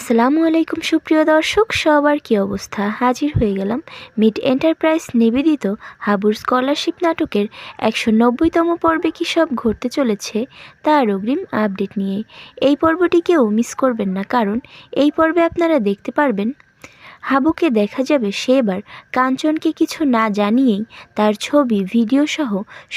আসসালামু আলাইকুম সুপ্রিয় দর্শক, সবার কী অবস্থা? হাজির হয়ে গেলাম মিড এন্টারপ্রাইজ নিবেদিত হাবুর স্কলারশিপ নাটকের 190তম পর্বে কী সব ঘটতে চলেছে তার অগ্রিম আপডেট নিয়ে। এই পর্বটি কেউ মিস করবেন না, কারণ এই পর্বে আপনারা দেখতে পারবেন হাবুকে দেখা যাবে সে এবার কাঞ্চনকে কিছু না জানিয়েই তার ছবি, ভিডিও সহ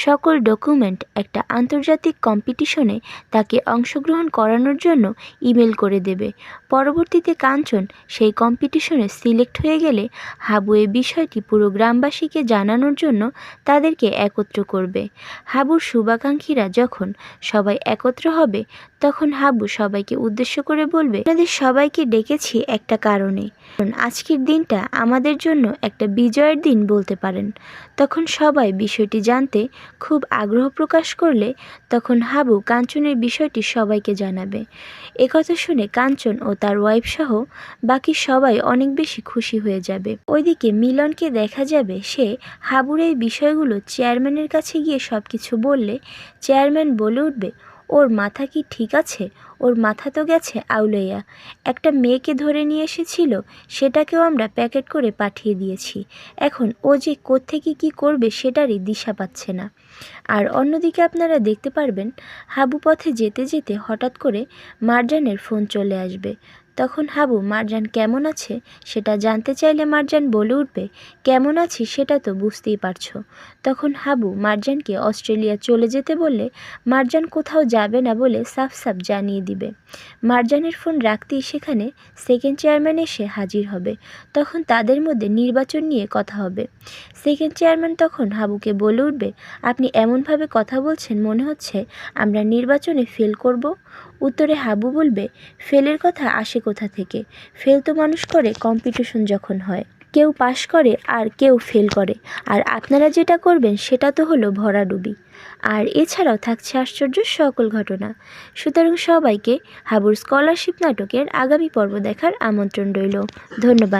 সকল ডকুমেন্ট একটা আন্তর্জাতিক কম্পিটিশনে তাকে অংশগ্রহণ করানোর জন্য ইমেল করে দেবে। পরবর্তীতে কাঞ্চন সেই কম্পিটিশনে সিলেক্ট হয়ে গেলে হাবু এই বিষয়টি পুরো গ্রামবাসীকে জানানোর জন্য তাদেরকে একত্র করবে। হাবুর শুভাকাঙ্ক্ষীরা যখন সবাই একত্র হবে তখন হাবু সবাইকে উদ্দেশ্য করে বলবে, আপনাদের সবাইকে ডেকেছি একটা কারণে, আজকের দিনটা আমাদের জন্য একটা বিজয়ের দিন বলতে পারেন। তখন সবাই বিষয়টি জানতে খুব আগ্রহ প্রকাশ করলে তখন হাবু কাঞ্চনের বিষয়টি সবাইকে জানাবে। একথা শুনে কাঞ্চন ও তার ওয়াইফ সহ বাকি সবাই অনেক বেশি খুশি হয়ে যাবে। ওইদিকে মিলনকে দেখা যাবে সে হাবুর এই বিষয়গুলো চেয়ারম্যানের কাছে গিয়ে সব কিছু বললে চেয়ারম্যান বলে উঠবে, ওর মাথা কি ঠিক আছে? ওর মাথা তো গেছে আউলাইয়া। একটা মেয়েকে ধরে নিয়ে এসেছিল, সেটাকেও আমরা প্যাকেট করে পাঠিয়ে দিয়েছি। এখন ও যে কোত্থেকে কী করবে সেটারই দিশা পাচ্ছে না। আর অন্যদিকে আপনারা দেখতে পারবেন হাবু পথে যেতে যেতে হঠাৎ করে মারজানের ফোন চলে আসবে। তখন হাবু মারজান কেমন আছে সেটা জানতে চাইলে মারজান বলে উঠবে, কেমন আছি সেটা তো বুঝতেই পারছো। তখন হাবু মারজানকে অস্ট্রেলিয়া চলে যেতে বললে মারজান কোথাও যাবে না বলে সাফ সাফ জানিয়ে দিবে। মারজানের ফোন রাখতেই সেখানে সেকেন্ড চেয়ারম্যান এসে হাজির হবে। তখন তাদের মধ্যে নির্বাচন নিয়ে কথা হবে। সেকেন্ড চেয়ারম্যান তখন হাবুকে বলে উঠবে, আপনি এমনভাবে কথা বলছেন মনে হচ্ছে আমরা নির্বাচনে ফেল করব। উত্তরে হাবু বলবে, ফেলের কথা আসে কোথা থেকে? ফেল তো মানুষ করে কম্পিটিশন যখন হয়, কেউ পাশ করে আর কেউ ফেল করে, আর আপনারা যেটা করবেন সেটা তো হলো ভরাডুবি। আর এছাড়াও থাকছে আশ্চর্য সকল ঘটনা। সুতরাং সবাইকে হাবুর স্কলারশিপ নাটকের আগামী পর্ব দেখার আমন্ত্রণ রইল। ধন্যবাদ।